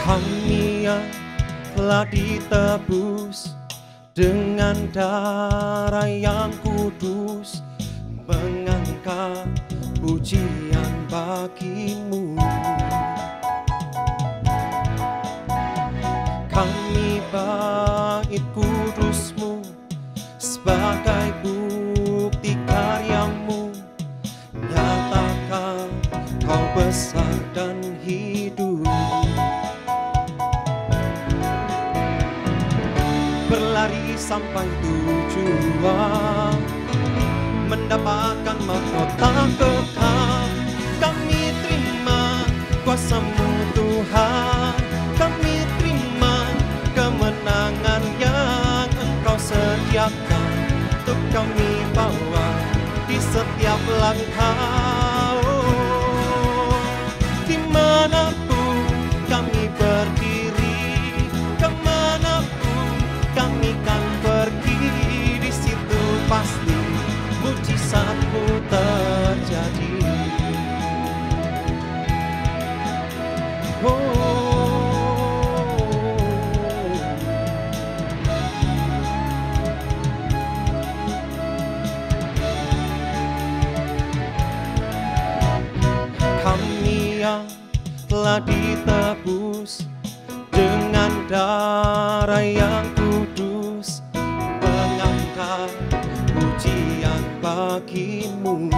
Kami yang telah ditebus dengan darah yang kudus, mengangkat pujian bagimu. Kami bait kudusmu sebagai bukti karyamu, nyatakan kau besar dan hidup. Berlari sampai tujuan, mendapatkan mahkota kekal. Kami terima kuasa-Mu Tuhan, kami terima kemenangan yang Engkau sediakan untuk kami bawa di setiap langkah. Dimanapun kami berdiri, kemanapun kami kan pergi, di situ pasti mujizat-Mu terjadi. Kami yang telah ditebus dengan darah yang kudus, mengangkat pujian bagi-Mu.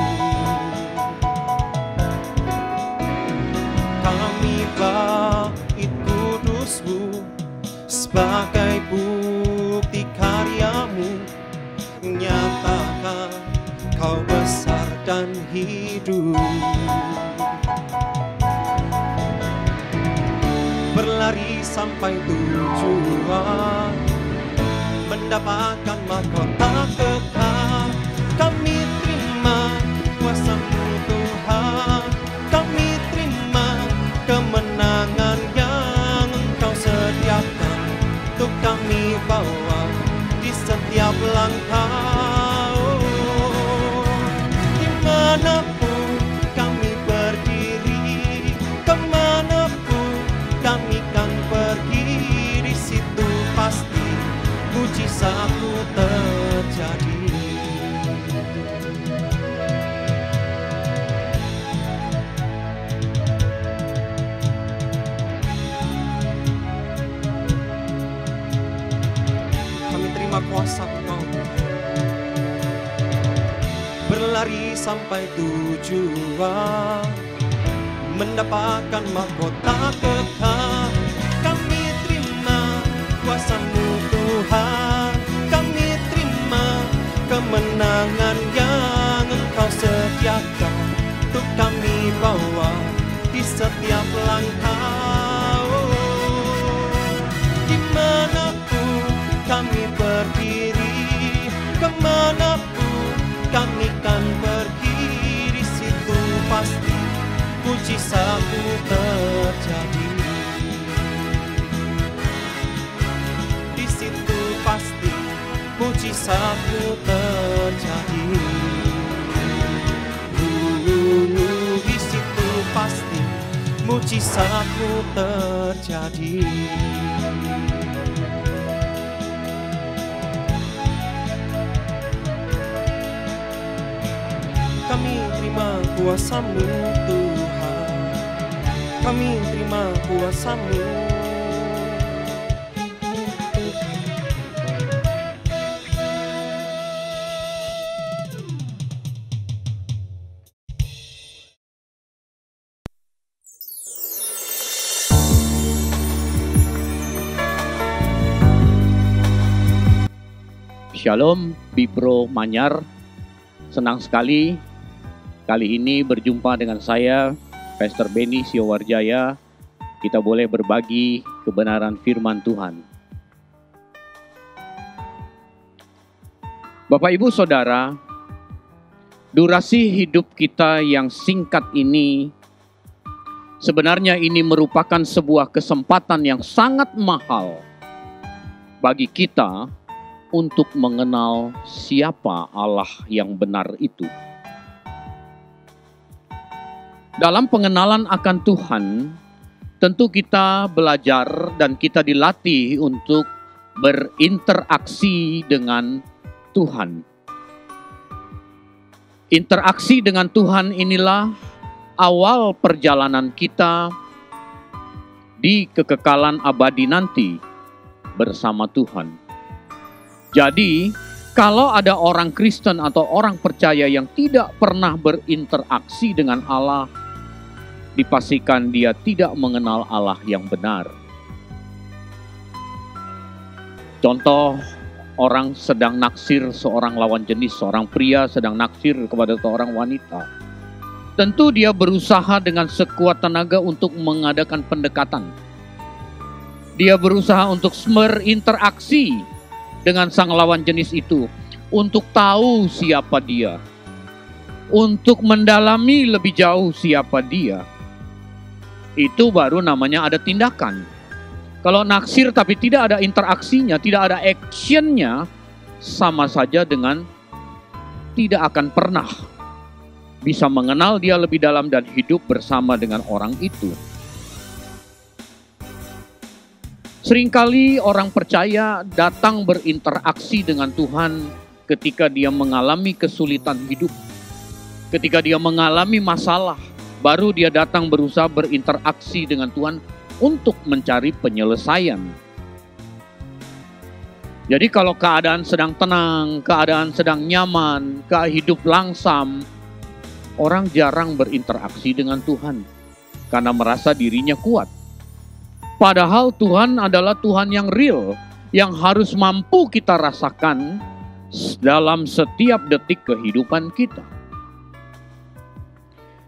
Kami bait kudus-Mu sebagai bukti karya-Mu, nyatakan kau besar dan hidup. Berlari sampai tujuan, mendapatkan mahkota kekal. Kami terima kuasa-Mu Tuhan, kami terima kemenangan yang Engkau sediakan untuk kami bawa di setiap langkah. Dimanapun kami berdiri, kemanapun kami kan pergi, di situ pasti mujizat-Mu terjadi. Kami terima kuasa Engkau, berlari sampai tujuan, mendapatkan mahkota kekal. Kami terima kuasa-Mu Tuhan, kami terima kemenangan yang Engkau sediakan untuk kami bawa di setiap langkah. Dimanapun kami berdiri, kemanapun kami kan pergi, di situ pasti mujizat-Mu terjadi. Di situ pasti mujizat-Mu terjadi. Di situ pasti mujizat-Mu terjadi. Kami terima kuasa-Mu Tuhan, kami terima kuasa-Mu. Shalom Bipro Manyar, senang sekali kali ini berjumpa dengan saya Pastor Benny Siowarjaya. Kita boleh berbagi kebenaran firman Tuhan. Bapak Ibu Saudara, durasi hidup kita yang singkat ini Sebenarnya ini merupakan sebuah kesempatan yang sangat mahal bagi kita untuk mengenal siapa Allah yang benar itu. Dalam pengenalan akan Tuhan, tentu kita belajar dan kita dilatih untuk berinteraksi dengan Tuhan. Interaksi dengan Tuhan inilah awal perjalanan kita di kekekalan abadi nanti bersama Tuhan. Jadi, kalau ada orang Kristen atau orang percaya yang tidak pernah berinteraksi dengan Allah, dipastikan dia tidak mengenal Allah yang benar. Contoh, orang sedang naksir seorang lawan jenis, seorang pria sedang naksir kepada seorang wanita. Tentu dia berusaha dengan sekuat tenaga untuk mengadakan pendekatan. Dia berusaha untuk berinteraksi dengan sang lawan jenis itu, untuk tahu siapa dia, untuk mendalami lebih jauh siapa dia. Itu baru namanya ada tindakan. Kalau naksir tapi tidak ada interaksinya, tidak ada actionnya, sama saja dengan tidak akan pernah bisa mengenal dia lebih dalam dan hidup bersama dengan orang itu. Seringkali orang percaya datang berinteraksi dengan Tuhan ketika dia mengalami kesulitan hidup. Ketika dia mengalami masalah, baru dia datang berusaha berinteraksi dengan Tuhan untuk mencari penyelesaian. Jadi kalau keadaan sedang tenang, keadaan sedang nyaman, hidup langsam, orang jarang berinteraksi dengan Tuhan karena merasa dirinya kuat. Padahal Tuhan adalah Tuhan yang real, yang harus mampu kita rasakan dalam setiap detik kehidupan kita.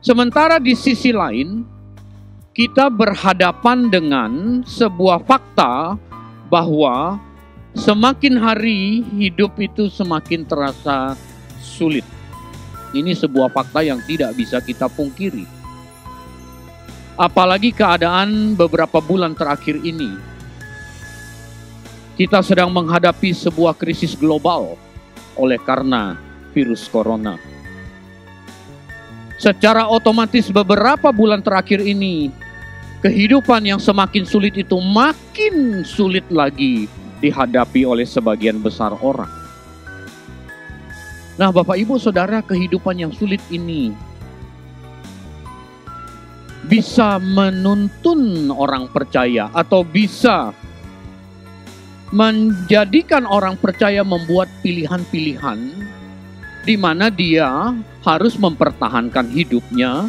Sementara di sisi lain, kita berhadapan dengan sebuah fakta bahwa semakin hari hidup itu semakin terasa sulit. Ini sebuah fakta yang tidak bisa kita pungkiri. Apalagi keadaan beberapa bulan terakhir ini. Kita sedang menghadapi sebuah krisis global oleh karena virus corona. Secara otomatis beberapa bulan terakhir ini, kehidupan yang semakin sulit itu makin sulit lagi dihadapi oleh sebagian besar orang. Nah, Bapak Ibu Saudara, kehidupan yang sulit ini bisa menuntun orang percaya atau bisa menjadikan orang percaya membuat pilihan-pilihan di mana dia harus mempertahankan hidupnya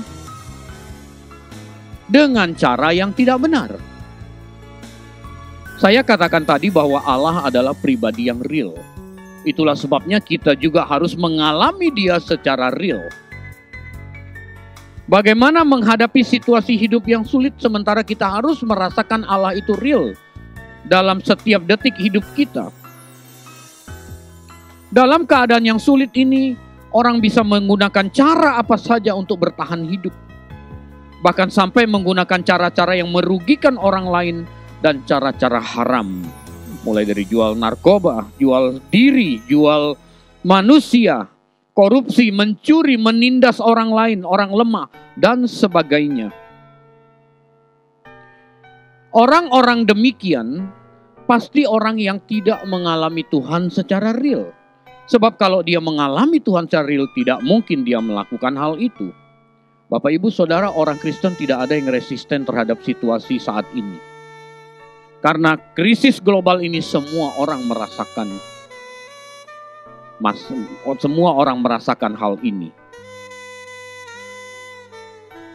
dengan cara yang tidak benar. Saya katakan tadi bahwa Allah adalah pribadi yang real. Itulah sebabnya kita juga harus mengalami dia secara real. Bagaimana menghadapi situasi hidup yang sulit sementara kita harus merasakan Allah itu real dalam setiap detik hidup kita. Dalam keadaan yang sulit ini, orang bisa menggunakan cara apa saja untuk bertahan hidup. Bahkan sampai menggunakan cara-cara yang merugikan orang lain dan cara-cara haram. Mulai dari jual narkoba, jual diri, jual manusia, korupsi, mencuri, menindas orang lain, orang lemah, dan sebagainya. Orang-orang demikian pasti orang yang tidak mengalami Tuhan secara real. Sebab kalau dia mengalami Tuhan secara real, tidak mungkin dia melakukan hal itu. Bapak, Ibu, Saudara, orang Kristen tidak ada yang resisten terhadap situasi saat ini. Karena krisis global ini semua orang merasakan. Semua orang merasakan hal ini.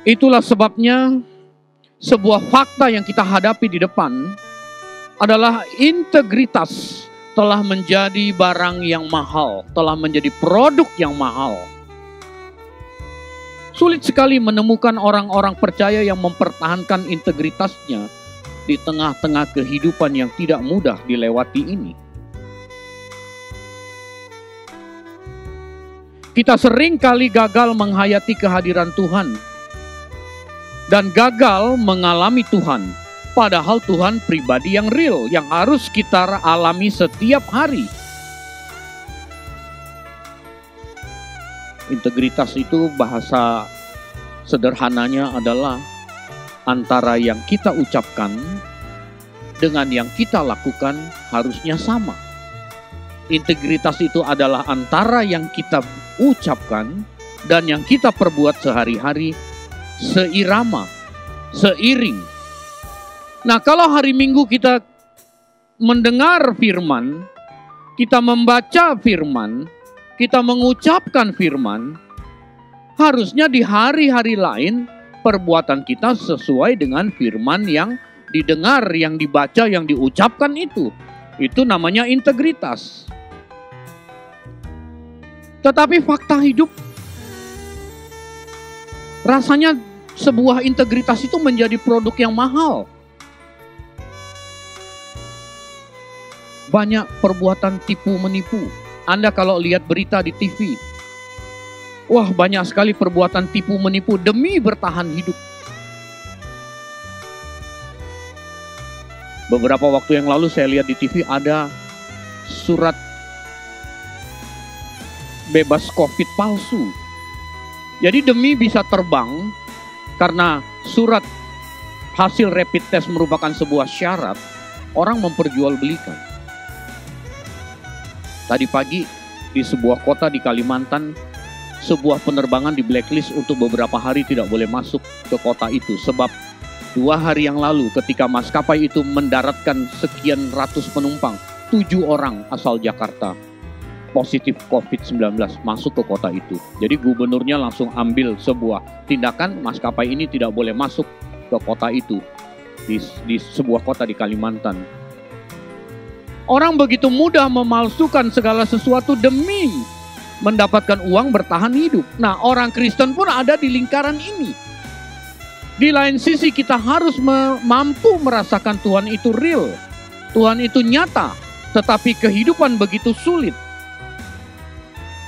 Itulah sebabnya sebuah fakta yang kita hadapi di depan adalah integritas telah menjadi barang yang mahal, telah menjadi produk yang mahal. Sulit sekali menemukan orang-orang percaya yang mempertahankan integritasnya di tengah-tengah kehidupan yang tidak mudah dilewati ini. Kita sering kali gagal menghayati kehadiran Tuhan. dan gagal mengalami Tuhan. Padahal Tuhan pribadi yang real, yang harus kita alami setiap hari. Integritas itu bahasa sederhananya adalah antara yang kita ucapkan dengan yang kita lakukan harusnya sama. Integritas itu adalah antara yang kita ucapkan dan yang kita perbuat sehari-hari seirama, seiring. Nah, kalau hari Minggu kita mendengar firman, kita membaca firman, kita mengucapkan firman, harusnya di hari-hari lain perbuatan kita sesuai dengan firman yang didengar, yang dibaca, yang diucapkan itu. Itu namanya integritas. Tetapi fakta hidup, rasanya sebuah integritas itu menjadi produk yang mahal. Banyak perbuatan tipu menipu. Anda kalau lihat berita di TV, wah banyak sekali perbuatan tipu menipu demi bertahan hidup. Beberapa waktu yang lalu saya lihat di TV ada surat bebas COVID palsu. Jadi demi bisa terbang, karena surat hasil rapid test merupakan sebuah syarat, orang memperjualbelikan. Tadi pagi di sebuah kota di Kalimantan, sebuah penerbangan di blacklist untuk beberapa hari tidak boleh masuk ke kota itu. Sebab 2 hari yang lalu ketika maskapai itu mendaratkan sekian ratus penumpang, 7 orang asal Jakarta positif COVID-19 masuk ke kota itu. Jadi gubernurnya langsung ambil sebuah tindakan, maskapai ini tidak boleh masuk ke kota itu, di sebuah kota di Kalimantan. Orang begitu mudah memalsukan segala sesuatu demi mendapatkan uang bertahan hidup. Nah, orang Kristen pun ada di lingkaran ini. Di lain sisi kita harus mampu merasakan Tuhan itu real. Tuhan itu nyata, tetapi kehidupan begitu sulit.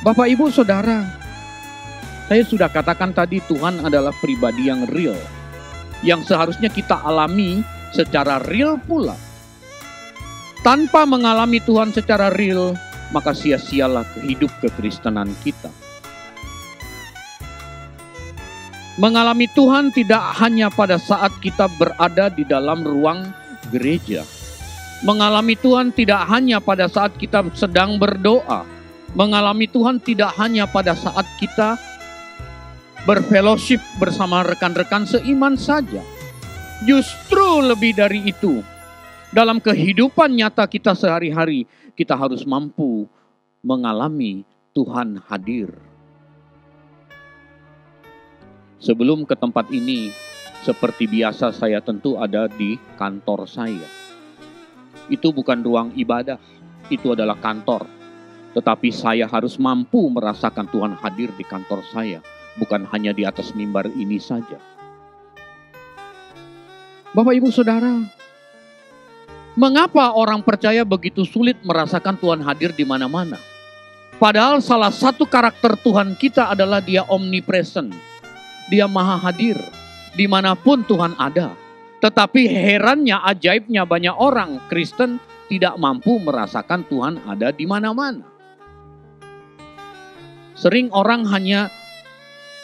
Bapak, Ibu, Saudara, saya sudah katakan tadi Tuhan adalah pribadi yang real. Yang seharusnya kita alami secara real pula. Tanpa mengalami Tuhan secara real, maka sia-sialah hidup kekristenan kita. Mengalami Tuhan tidak hanya pada saat kita berada di dalam ruang gereja. Mengalami Tuhan tidak hanya pada saat kita sedang berdoa. Mengalami Tuhan tidak hanya pada saat kita berfellowship bersama rekan-rekan seiman saja. Justru lebih dari itu. Dalam kehidupan nyata kita sehari-hari, kita harus mampu mengalami Tuhan hadir. Sebelum ke tempat ini, seperti biasa saya tentu ada di kantor saya. Itu bukan ruang ibadah, itu adalah kantor. Tetapi saya harus mampu merasakan Tuhan hadir di kantor saya, bukan hanya di atas mimbar ini saja. Bapak, Ibu, Saudara, mengapa orang percaya begitu sulit merasakan Tuhan hadir di mana-mana? Padahal salah satu karakter Tuhan kita adalah Dia omnipresent. Dia maha hadir dimanapun Tuhan ada. Tetapi herannya, ajaibnya banyak orang Kristen tidak mampu merasakan Tuhan ada di mana-mana. Sering orang hanya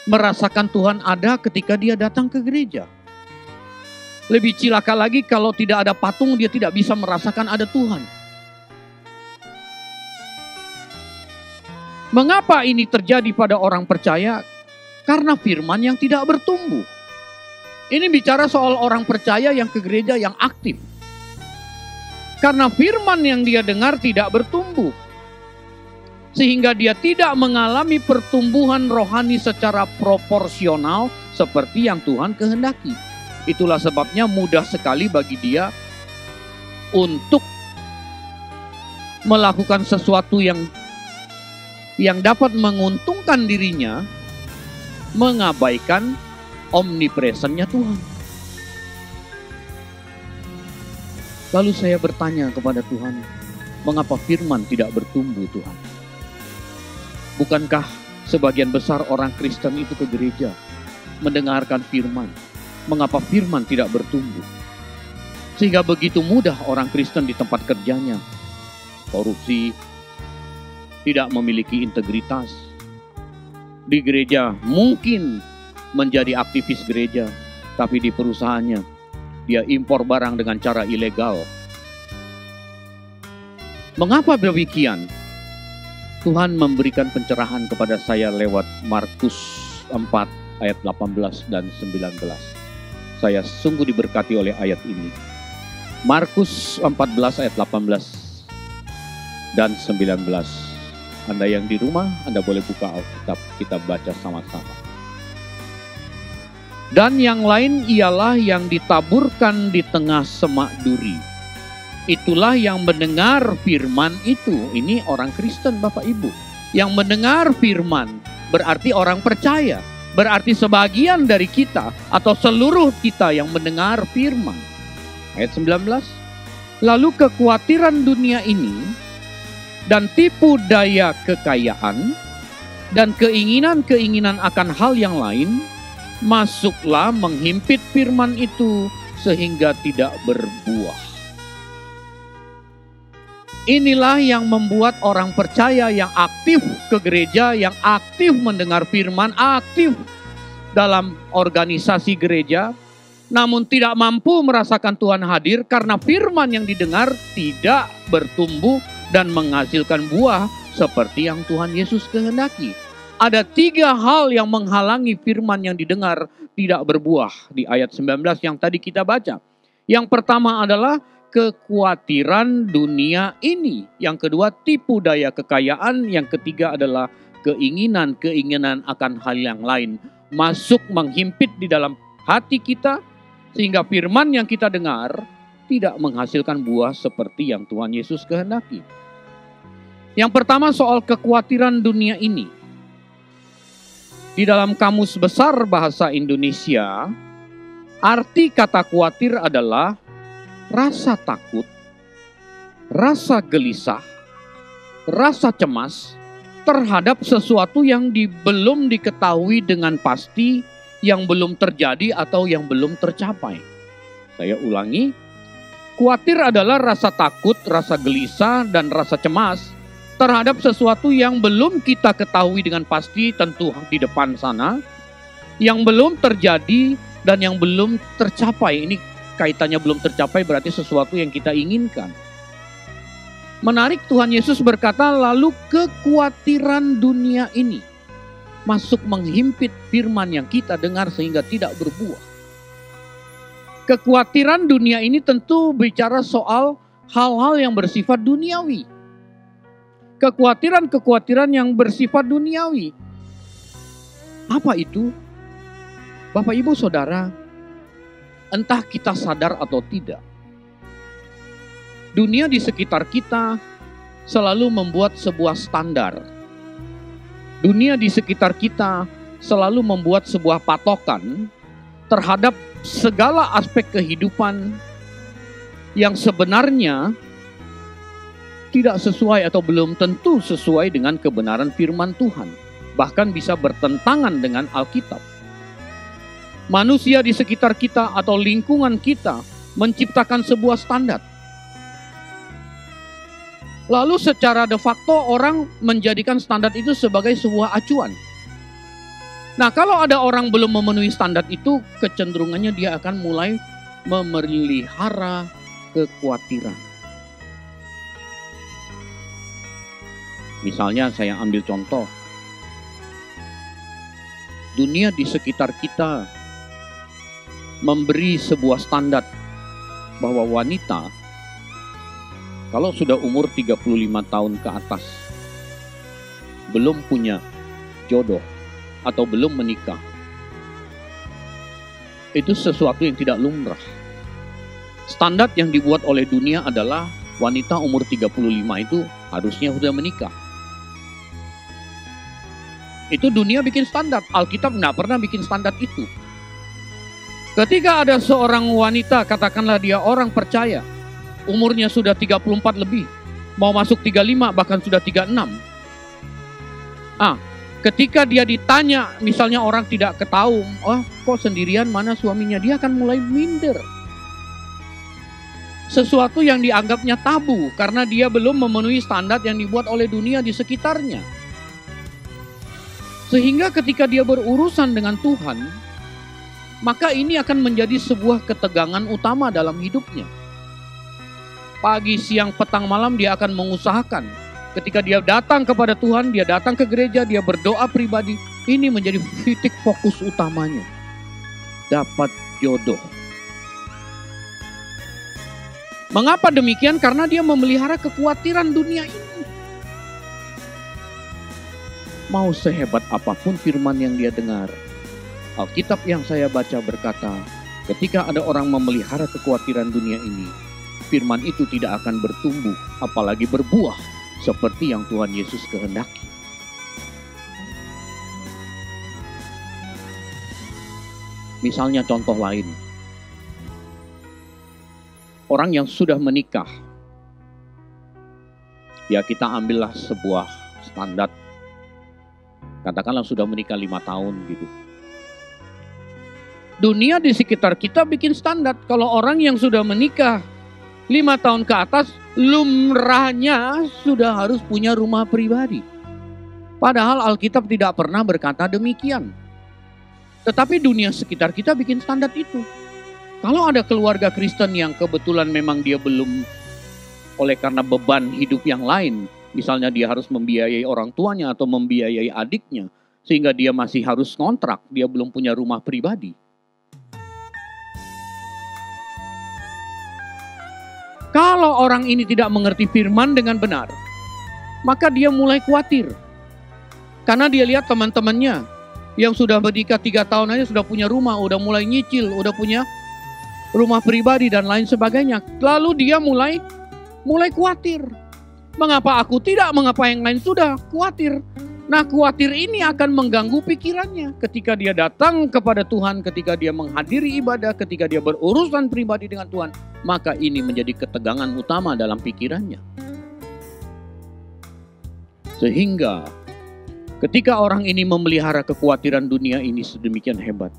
merasakan Tuhan ada ketika dia datang ke gereja. Lebih cilaka lagi kalau tidak ada patung, dia tidak bisa merasakan ada Tuhan. Mengapa ini terjadi pada orang percaya? Karena firman yang tidak bertumbuh. Ini bicara soal orang percaya yang ke gereja yang aktif. Karena firman yang dia dengar tidak bertumbuh. Sehingga dia tidak mengalami pertumbuhan rohani secara proporsional seperti yang Tuhan kehendaki. Itulah sebabnya mudah sekali bagi dia untuk melakukan sesuatu yang dapat menguntungkan dirinya, mengabaikan omnipresennya Tuhan. Lalu saya bertanya kepada Tuhan, mengapa firman tidak bertumbuh Tuhan? Bukankah sebagian besar orang Kristen itu ke gereja, mendengarkan firman, mengapa firman tidak bertumbuh? Sehingga begitu mudah orang Kristen di tempat kerjanya korupsi, tidak memiliki integritas. Di gereja mungkin menjadi aktivis gereja, tapi di perusahaannya dia impor barang dengan cara ilegal. Mengapa demikian? Tuhan memberikan pencerahan kepada saya lewat Markus 4 ayat 18 dan 19. Saya sungguh diberkati oleh ayat ini. Markus 14 ayat 18 dan 19. Anda yang di rumah, Anda boleh buka Alkitab, kita baca sama-sama. Dan yang lain ialah yang ditaburkan di tengah semak duri. Itulah yang mendengar firman itu. Ini orang Kristen Bapak Ibu. Yang mendengar firman berarti orang percaya. Berarti sebagian dari kita atau seluruh kita yang mendengar firman. Ayat 19. Lalu kekhawatiran dunia ini dan tipu daya kekayaan dan keinginan-keinginan akan hal yang lain masuklah menghimpit firman itu sehingga tidak berbuah. Inilah yang membuat orang percaya yang aktif ke gereja, yang aktif mendengar firman, aktif dalam organisasi gereja, namun tidak mampu merasakan Tuhan hadir karena firman yang didengar tidak bertumbuh dan menghasilkan buah seperti yang Tuhan Yesus kehendaki. Ada 3 hal yang menghalangi firman yang didengar tidak berbuah di ayat 19 yang tadi kita baca. Yang pertama adalah kekhawatiran dunia ini. Yang kedua tipu daya kekayaan. Yang ketiga adalah keinginan-keinginan akan hal yang lain. Masuk menghimpit di dalam hati kita sehingga firman yang kita dengar tidak menghasilkan buah seperti yang Tuhan Yesus kehendaki. Yang pertama soal kekhawatiran dunia ini. Di dalam Kamus Besar Bahasa Indonesia, arti kata khawatir adalah rasa takut, rasa gelisah, rasa cemas terhadap sesuatu yang belum diketahui dengan pasti, yang belum terjadi atau yang belum tercapai. Saya ulangi, khawatir adalah rasa takut, rasa gelisah, dan rasa cemas terhadap sesuatu yang belum kita ketahui dengan pasti, tentu di depan sana, yang belum terjadi dan yang belum tercapai. Ini kaitannya belum tercapai berarti sesuatu yang kita inginkan. Menarik, Tuhan Yesus berkata, lalu kekhawatiran dunia ini masuk menghimpit firman yang kita dengar sehingga tidak berbuah. Kekhawatiran dunia ini tentu bicara soal hal-hal yang bersifat duniawi. Kekhawatiran-kekhawatiran yang bersifat duniawi. Apa itu? Bapak, Ibu, Saudara, entah kita sadar atau tidak, dunia di sekitar kita selalu membuat sebuah standar. Dunia di sekitar kita selalu membuat sebuah patokan terhadap segala aspek kehidupan yang sebenarnya tidak sesuai atau belum tentu sesuai dengan kebenaran firman Tuhan. Bahkan bisa bertentangan dengan Alkitab. Manusia di sekitar kita atau lingkungan kita menciptakan sebuah standar. Lalu secara de facto orang menjadikan standar itu sebagai sebuah acuan. Nah, kalau ada orang belum memenuhi standar itu, kecenderungannya dia akan mulai memelihara kekhawatiran. Misalnya saya ambil contoh. Dunia di sekitar kita memberi sebuah standar bahwa wanita kalau sudah umur 35 tahun ke atas belum punya jodoh atau belum menikah, itu sesuatu yang tidak lumrah. Standar yang dibuat oleh dunia adalah wanita umur 35 itu harusnya sudah menikah. Itu dunia bikin standar. Alkitab nggak pernah bikin standar itu. Ketika ada seorang wanita, katakanlah dia orang percaya, umurnya sudah 34 lebih, mau masuk 35 bahkan sudah 36. Ketika dia ditanya, misalnya orang tidak ketahui, oh kok sendirian, mana suaminya, dia akan mulai minder. Sesuatu yang dianggapnya tabu karena dia belum memenuhi standar yang dibuat oleh dunia di sekitarnya. Sehingga ketika dia berurusan dengan Tuhan, maka ini akan menjadi sebuah ketegangan utama dalam hidupnya. Pagi, siang, petang, malam dia akan mengusahakan. Ketika dia datang kepada Tuhan, dia datang ke gereja, dia berdoa pribadi. Ini menjadi titik fokus utamanya. Dapat jodoh. Mengapa demikian? Karena dia memelihara kekhawatiran dunia ini. Mau sehebat apapun firman yang dia dengar, Alkitab yang saya baca berkata, ketika ada orang memelihara kekhawatiran dunia ini, firman itu tidak akan bertumbuh, apalagi berbuah, seperti yang Tuhan Yesus kehendaki. Misalnya contoh lain, orang yang sudah menikah, ya kita ambillah sebuah standar, katakanlah sudah menikah 5 tahun gitu. Dunia di sekitar kita bikin standar, kalau orang yang sudah menikah 5 tahun ke atas, lumrahnya sudah harus punya rumah pribadi. Padahal Alkitab tidak pernah berkata demikian. Tetapi dunia sekitar kita bikin standar itu. Kalau ada keluarga Kristen yang kebetulan memang dia belum, oleh karena beban hidup yang lain, misalnya dia harus membiayai orang tuanya atau membiayai adiknya, sehingga dia masih harus kontrak, dia belum punya rumah pribadi. Kalau orang ini tidak mengerti firman dengan benar, maka dia mulai khawatir. Karena dia lihat teman-temannya yang sudah menikah 3 tahun aja sudah punya rumah, udah mulai nyicil, udah punya rumah pribadi dan lain sebagainya. Lalu dia mulai khawatir. Mengapa aku tidak, mengapa yang lain sudah? Khawatir. Nah, khawatir ini akan mengganggu pikirannya ketika dia datang kepada Tuhan, ketika dia menghadiri ibadah, ketika dia berurusan pribadi dengan Tuhan. Maka ini menjadi ketegangan utama dalam pikirannya. Sehingga ketika orang ini memelihara kekhawatiran dunia ini sedemikian hebat,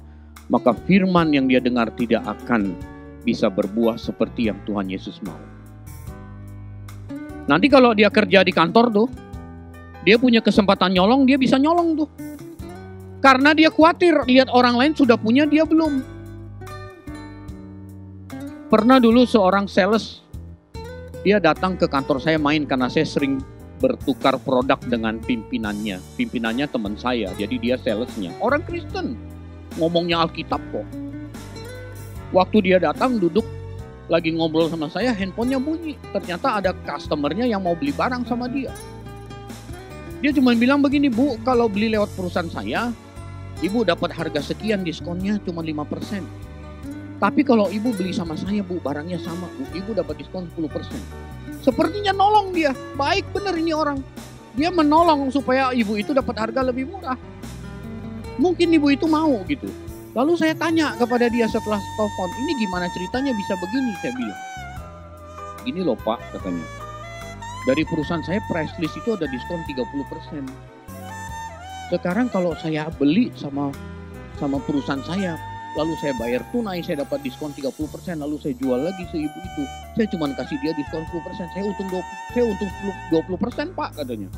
maka firman yang dia dengar tidak akan bisa berbuah seperti yang Tuhan Yesus mau. Nanti kalau dia kerja di kantor tuh, dia punya kesempatan nyolong, dia bisa nyolong tuh. Karena dia khawatir lihat orang lain sudah punya, dia belum. Pernah dulu seorang sales, dia datang ke kantor saya main karena saya sering bertukar produk dengan pimpinannya. Pimpinannya teman saya, jadi dia salesnya. Orang Kristen, ngomongnya Alkitab kok. Waktu dia datang duduk, lagi ngobrol sama saya, handphonenya bunyi. Ternyata ada customernya yang mau beli barang sama dia. Dia cuma bilang begini, Bu, kalau beli lewat perusahaan saya, Ibu dapat harga sekian, diskonnya cuma 5%. Tapi kalau Ibu beli sama saya, Bu, barangnya sama, Bu, Ibu dapat diskon 10%. Sepertinya nolong dia, baik benar ini orang. Dia menolong supaya Ibu itu dapat harga lebih murah. Mungkin Ibu itu mau gitu. Lalu saya tanya kepada dia setelah telepon, ini gimana ceritanya bisa begini, saya bilang. Gini loh Pak, katanya. Dari perusahaan saya price list itu ada diskon 30%. Sekarang kalau saya beli sama perusahaan saya, lalu saya bayar tunai, saya dapat diskon 30%, lalu saya jual lagi se ibu itu. Saya cuma kasih dia diskon 10%, saya untung 20% Pak, katanya.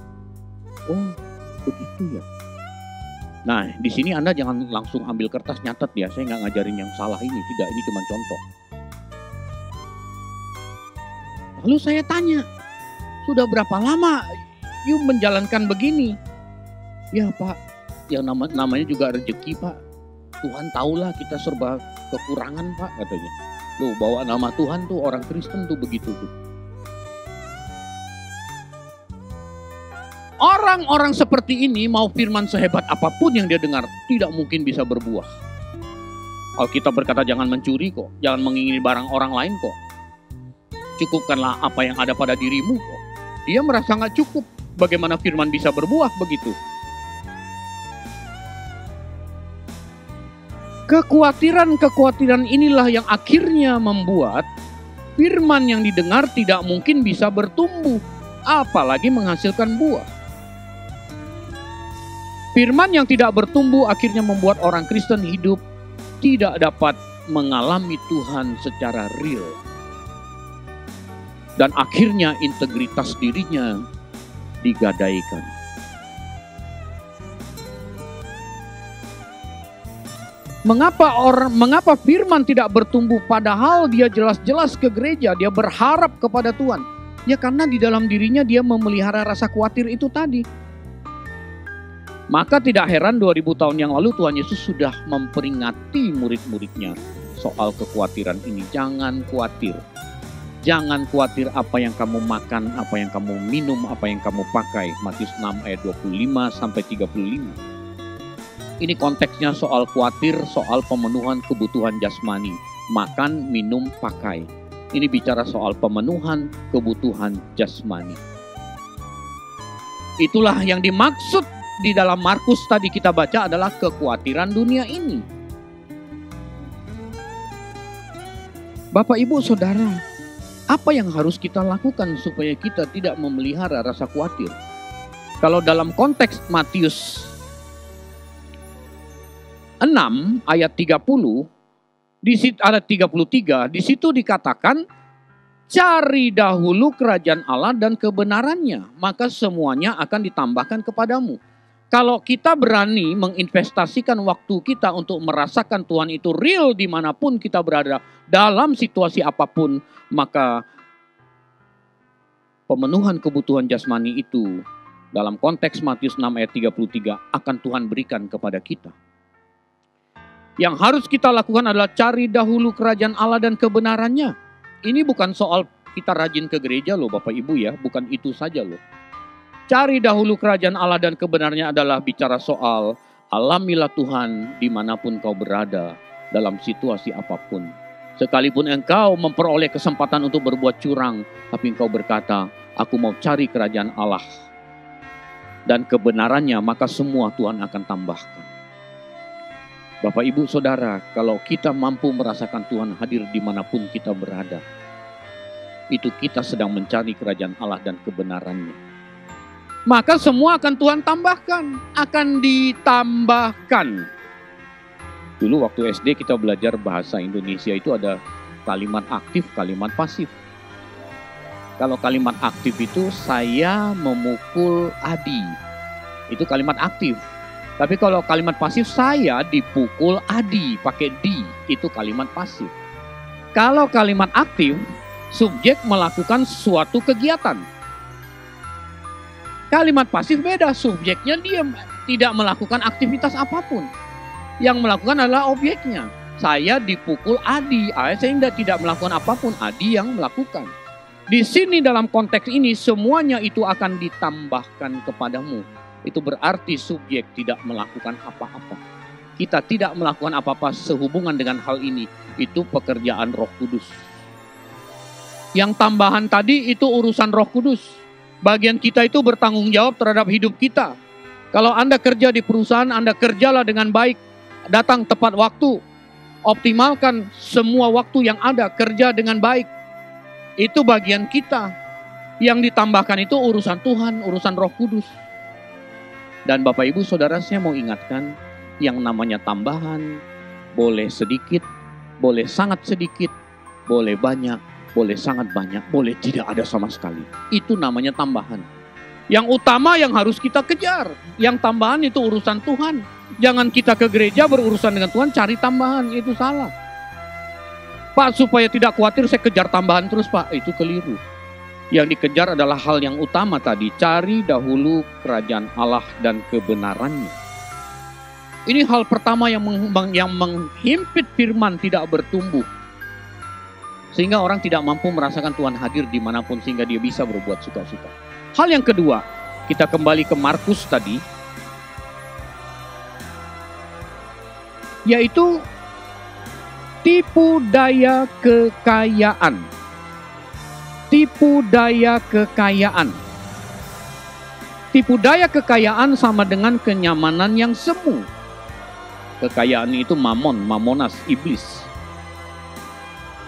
Oh, begitu ya. Nah, di sini Anda jangan langsung ambil kertas nyatet ya, saya nggak ngajarin yang salah ini, tidak, ini cuma contoh. Lalu saya tanya, sudah berapa lama you menjalankan begini? Ya Pak, yang namanya juga rezeki Pak. Tuhan tahulah kita serba kekurangan Pak, katanya. Loh, bawa nama Tuhan tuh orang Kristen tuh begitu tuh. Orang-orang seperti ini mau firman sehebat apapun yang dia dengar, tidak mungkin bisa berbuah. Alkitab berkata jangan mencuri kok, jangan mengingini barang orang lain kok. Cukupkanlah apa yang ada pada dirimu kok. Dia merasa gak cukup, bagaimana firman bisa berbuah begitu. Kekhawatiran inilah yang akhirnya membuat firman yang didengar tidak mungkin bisa bertumbuh, apalagi menghasilkan buah. Firman yang tidak bertumbuh akhirnya membuat orang Kristen hidup tidak dapat mengalami Tuhan secara real. Dan akhirnya integritas dirinya digadaikan. Mengapa firman tidak bertumbuh padahal dia jelas-jelas ke gereja, dia berharap kepada Tuhan? Ya karena di dalam dirinya dia memelihara rasa khawatir itu tadi. Maka tidak heran 2000 tahun yang lalu Tuhan Yesus sudah memperingati murid-muridnya soal kekhawatiran ini. Jangan khawatir. Jangan khawatir apa yang kamu makan, apa yang kamu minum, apa yang kamu pakai. Matius 6 ayat 25 sampai 35. Ini konteksnya soal khawatir, soal pemenuhan kebutuhan jasmani. Makan, minum, pakai. Ini bicara soal pemenuhan kebutuhan jasmani. Itulah yang dimaksud di dalam Markus tadi kita baca adalah kekhawatiran dunia ini. Bapak, Ibu, Saudara, apa yang harus kita lakukan supaya kita tidak memelihara rasa khawatir? Kalau dalam konteks Matius 6 ayat 30, di situ ada 33, di situ dikatakan cari dahulu kerajaan Allah dan kebenarannya, maka semuanya akan ditambahkan kepadamu. Kalau kita berani menginvestasikan waktu kita untuk merasakan Tuhan itu real dimanapun kita berada, dalam situasi apapun, maka pemenuhan kebutuhan jasmani itu dalam konteks Matius 6 ayat 33 akan Tuhan berikan kepada kita. Yang harus kita lakukan adalah cari dahulu kerajaan Allah dan kebenarannya. Ini bukan soal kita rajin ke gereja loh Bapak Ibu ya, bukan itu saja loh. Cari dahulu kerajaan Allah dan kebenarannya adalah bicara soal alamilah Tuhan dimanapun kau berada dalam situasi apapun. Sekalipun engkau memperoleh kesempatan untuk berbuat curang, tapi engkau berkata, aku mau cari kerajaan Allah dan kebenarannya, maka semua Tuhan akan tambahkan. Bapak, Ibu, Saudara, kalau kita mampu merasakan Tuhan hadir dimanapun kita berada, itu kita sedang mencari kerajaan Allah dan kebenarannya. Maka semua akan Tuhan tambahkan, akan ditambahkan. Dulu waktu SD kita belajar bahasa Indonesia itu ada kalimat aktif, kalimat pasif. Kalau kalimat aktif itu saya memukul Adi, itu kalimat aktif. Tapi kalau kalimat pasif saya dipukul Adi, pakai di, itu kalimat pasif. Kalau kalimat aktif, subjek melakukan suatu kegiatan. Kalimat pasif beda, subjeknya dia tidak melakukan aktivitas apapun. Yang melakukan adalah objeknya. Saya dipukul Adi, saya tidak melakukan apapun, Adi yang melakukan. Di sini dalam konteks ini semuanya itu akan ditambahkan kepadamu. Itu berarti subjek tidak melakukan apa-apa. Kita tidak melakukan apa-apa sehubungan dengan hal ini. Itu pekerjaan Roh Kudus. Yang tambahan tadi itu urusan Roh Kudus. Bagian kita itu bertanggung jawab terhadap hidup kita. Kalau Anda kerja di perusahaan, Anda kerjalah dengan baik. Datang tepat waktu. Optimalkan semua waktu yang ada. Kerja dengan baik. Itu bagian kita. Yang ditambahkan itu urusan Tuhan, urusan Roh Kudus. Dan Bapak Ibu Saudara, saya mau ingatkan, yang namanya tambahan, boleh sedikit, boleh sangat sedikit, boleh banyak, boleh sangat banyak, boleh tidak ada sama sekali. Itu namanya tambahan. Yang utama yang harus kita kejar, yang tambahan itu urusan Tuhan. Jangan kita ke gereja berurusan dengan Tuhan, cari tambahan, itu salah. Pak, supaya tidak khawatir saya kejar tambahan terus Pak, itu keliru. Yang dikejar adalah hal yang utama tadi. Cari dahulu kerajaan Allah dan kebenarannya. Ini hal pertama yang menghimpit firman tidak bertumbuh. Sehingga orang tidak mampu merasakan Tuhan hadir dimanapun sehingga dia bisa berbuat suka-suka. Hal yang kedua, kita kembali ke Markus tadi. Yaitu tipu daya kekayaan. Tipu daya kekayaan. Tipu daya kekayaan sama dengan kenyamanan yang semu. Kekayaan itu mamonas, iblis.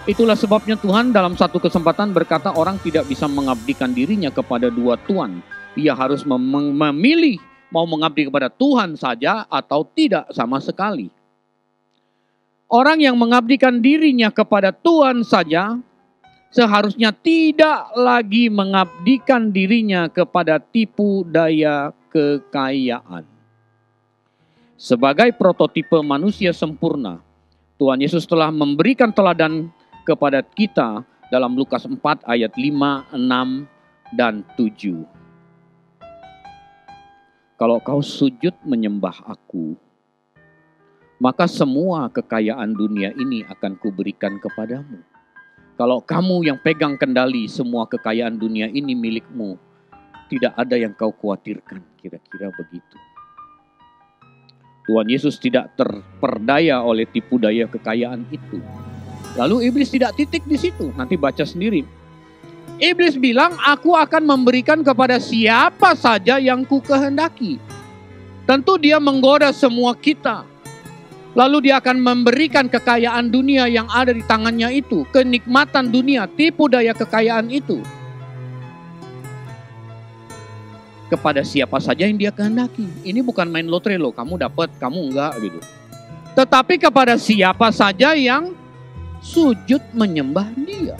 Itulah sebabnya Tuhan dalam satu kesempatan berkata orang tidak bisa mengabdikan dirinya kepada dua tuan. Ia harus memilih Mau mengabdi kepada Tuhan saja atau tidak sama sekali. Orang yang mengabdikan dirinya kepada Tuhan saja seharusnya tidak lagi mengabdikan dirinya kepada tipu daya kekayaan. Sebagai prototipe manusia sempurna, Tuhan Yesus telah memberikan teladan kepada kita dalam Lukas 4 ayat 5, 6, dan 7. Kalau kau sujud menyembah aku, maka semua kekayaan dunia ini akan kuberikan kepadamu. Kalau kamu yang pegang kendali semua kekayaan dunia ini milikmu, tidak ada yang kau khawatirkan, kira-kira begitu. Tuhan Yesus tidak terperdaya oleh tipu daya kekayaan itu. Lalu iblis tidak titik di situ, nanti baca sendiri. Iblis bilang, aku akan memberikan kepada siapa saja yang ku kehendaki. Tentu dia menggoda semua kita. Lalu dia akan memberikan kekayaan dunia yang ada di tangannya itu. Kenikmatan dunia, tipu daya kekayaan itu. Kepada siapa saja yang dia kehendaki. Ini bukan main lotre loh, kamu dapat, kamu enggak gitu. Tetapi kepada siapa saja yang sujud menyembah dia.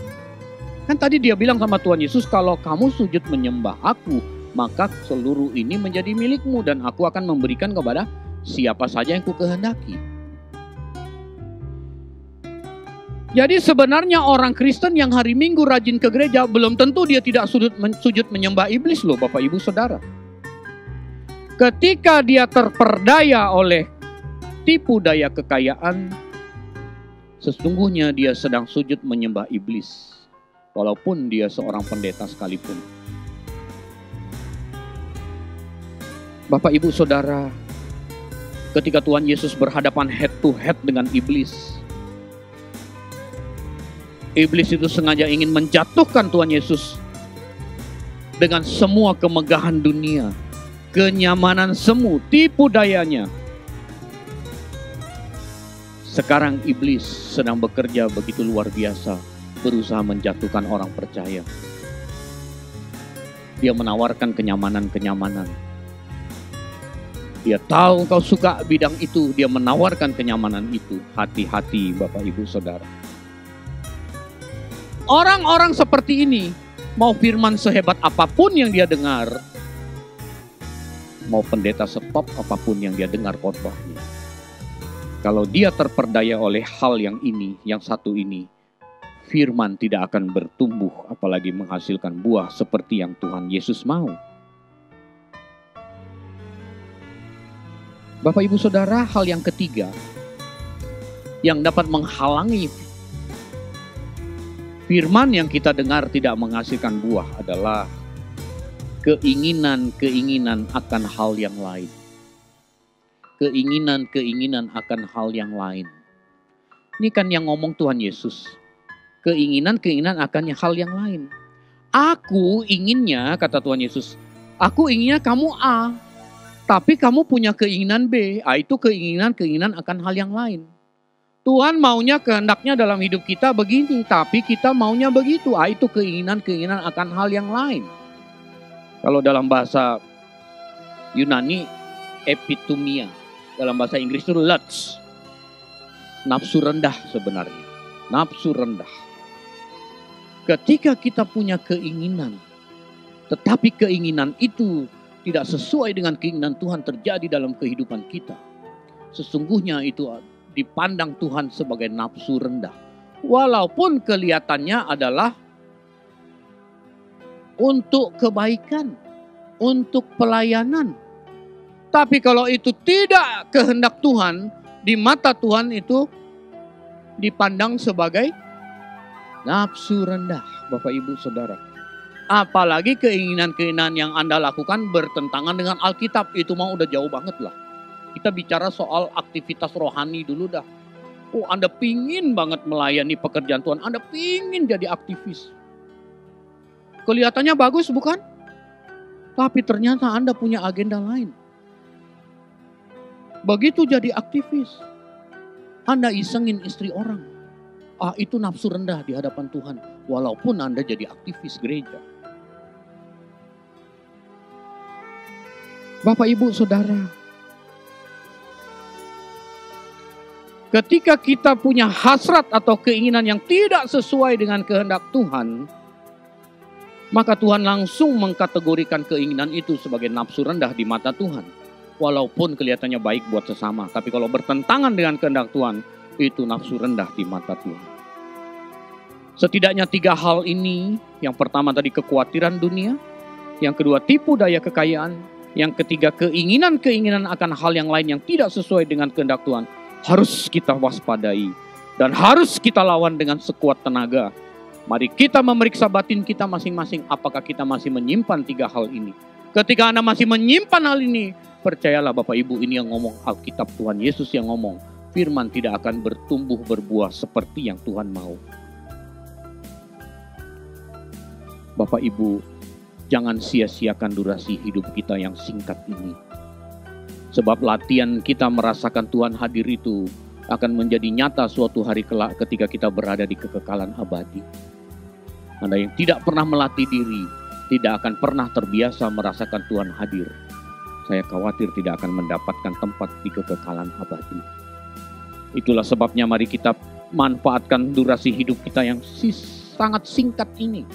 Kan tadi dia bilang sama Tuhan Yesus, kalau kamu sujud menyembah aku, maka seluruh ini menjadi milikmu dan aku akan memberikan kepada siapa saja yang ku kehendaki. Jadi sebenarnya orang Kristen yang hari Minggu rajin ke gereja, belum tentu dia tidak sujud menyembah iblis loh Bapak Ibu Saudara. Ketika dia terperdaya oleh tipu daya kekayaan, sesungguhnya dia sedang sujud menyembah iblis. Walaupun dia seorang pendeta sekalipun. Bapak Ibu Saudara, ketika Tuhan Yesus berhadapan head to head dengan iblis, iblis itu sengaja ingin menjatuhkan Tuhan Yesus dengan semua kemegahan dunia, kenyamanan semu, tipu dayanya. Sekarang iblis sedang bekerja begitu luar biasa, berusaha menjatuhkan orang percaya. Dia menawarkan kenyamanan-kenyamanan. Dia tahu kau suka bidang itu, dia menawarkan kenyamanan itu. Hati-hati Bapak Ibu Saudara. Orang-orang seperti ini, mau firman sehebat apapun yang dia dengar, mau pendeta setop apapun yang dia dengar khotbahnya, kalau dia terperdaya oleh hal yang ini, yang satu ini, firman tidak akan bertumbuh, apalagi menghasilkan buah seperti yang Tuhan Yesus mau. Bapak Ibu Saudara, hal yang ketiga yang dapat menghalangi firman yang kita dengar tidak menghasilkan buah adalah keinginan-keinginan akan hal yang lain. Keinginan-keinginan akan hal yang lain. Ini kan yang ngomong Tuhan Yesus. Keinginan-keinginan akan hal yang lain. Aku inginnya, kata Tuhan Yesus, aku inginnya kamu A, tapi kamu punya keinginan B. Itu keinginan-keinginan akan hal yang lain. Tuhan maunya kehendaknya dalam hidup kita begini, tapi kita maunya begitu. Itu keinginan-keinginan akan hal yang lain. Kalau dalam bahasa Yunani, epitumia. Dalam bahasa Inggris itu lust. Nafsu rendah sebenarnya. Nafsu rendah. Ketika kita punya keinginan, tetapi keinginan itu tidak sesuai dengan keinginan Tuhan terjadi dalam kehidupan kita, sesungguhnya itu dipandang Tuhan sebagai nafsu rendah. Walaupun kelihatannya adalah untuk kebaikan, untuk pelayanan. Tapi kalau itu tidak kehendak Tuhan, di mata Tuhan itu dipandang sebagai nafsu rendah, Bapak Ibu Saudara. Apalagi keinginan-keinginan yang Anda lakukan bertentangan dengan Alkitab, itu mau udah jauh banget lah. Kita bicara soal aktivitas rohani dulu dah. Oh, Anda pingin banget melayani pekerjaan Tuhan. Anda pingin jadi aktivis. Kelihatannya bagus bukan? Tapi ternyata Anda punya agenda lain. Begitu jadi aktivis, Anda isengin istri orang. Itu nafsu rendah di hadapan Tuhan. Walaupun Anda jadi aktivis gereja. Bapak, Ibu, Saudara, ketika kita punya hasrat atau keinginan yang tidak sesuai dengan kehendak Tuhan, maka Tuhan langsung mengkategorikan keinginan itu sebagai nafsu rendah di mata Tuhan. Walaupun kelihatannya baik buat sesama, tapi kalau bertentangan dengan kehendak Tuhan, itu nafsu rendah di mata Tuhan. Setidaknya 3 hal ini. Yang pertama tadi kekhawatiran dunia, yang kedua tipu daya kekayaan, yang ketiga keinginan-keinginan akan hal yang lain yang tidak sesuai dengan kehendak Tuhan, harus kita waspadai dan harus kita lawan dengan sekuat tenaga. Mari kita memeriksa batin kita masing-masing, apakah kita masih menyimpan 3 hal ini. Ketika Anda masih menyimpan hal ini, percayalah Bapak Ibu, ini yang ngomong Alkitab, Tuhan Yesus yang ngomong, firman tidak akan bertumbuh berbuah seperti yang Tuhan mau. Bapak Ibu, jangan sia-siakan durasi hidup kita yang singkat ini. Sebab latihan kita merasakan Tuhan hadir itu akan menjadi nyata suatu hari kelak ketika kita berada di kekekalan abadi. Anda yang tidak pernah melatih diri, tidak akan pernah terbiasa merasakan Tuhan hadir. Saya khawatir tidak akan mendapatkan tempat di kekekalan abadi. Itulah sebabnya mari kita manfaatkan durasi hidup kita yang sangat singkat ini.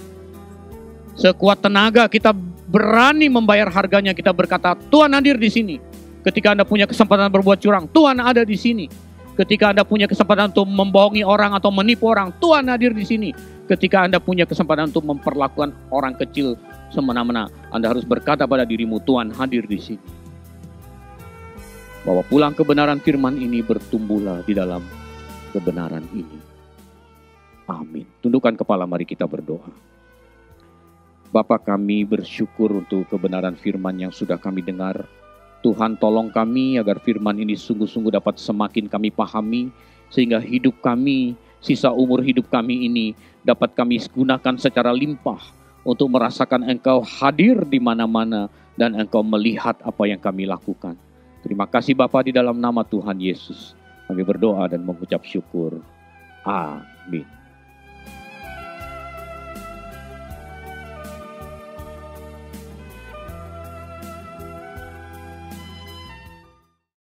Sekuat tenaga kita berani membayar harganya, kita berkata, Tuhan hadir di sini. Ketika Anda punya kesempatan berbuat curang, Tuhan ada di sini. Ketika Anda punya kesempatan untuk membohongi orang atau menipu orang, Tuhan hadir di sini. Ketika Anda punya kesempatan untuk memperlakukan orang kecil semena-mena, Anda harus berkata pada dirimu, Tuhan hadir di sini. Bawa pulang kebenaran firman ini, bertumbuhlah di dalam kebenaran ini. Amin. Tundukkan kepala, mari kita berdoa. Bapa, kami bersyukur untuk kebenaran firman yang sudah kami dengar. Tuhan, tolong kami agar firman ini sungguh-sungguh dapat semakin kami pahami, sehingga hidup kami, sisa umur hidup kami ini dapat kami gunakan secara limpah untuk merasakan Engkau hadir di mana-mana dan Engkau melihat apa yang kami lakukan. Terima kasih Bapa, di dalam nama Tuhan Yesus kami berdoa dan mengucap syukur. Amin.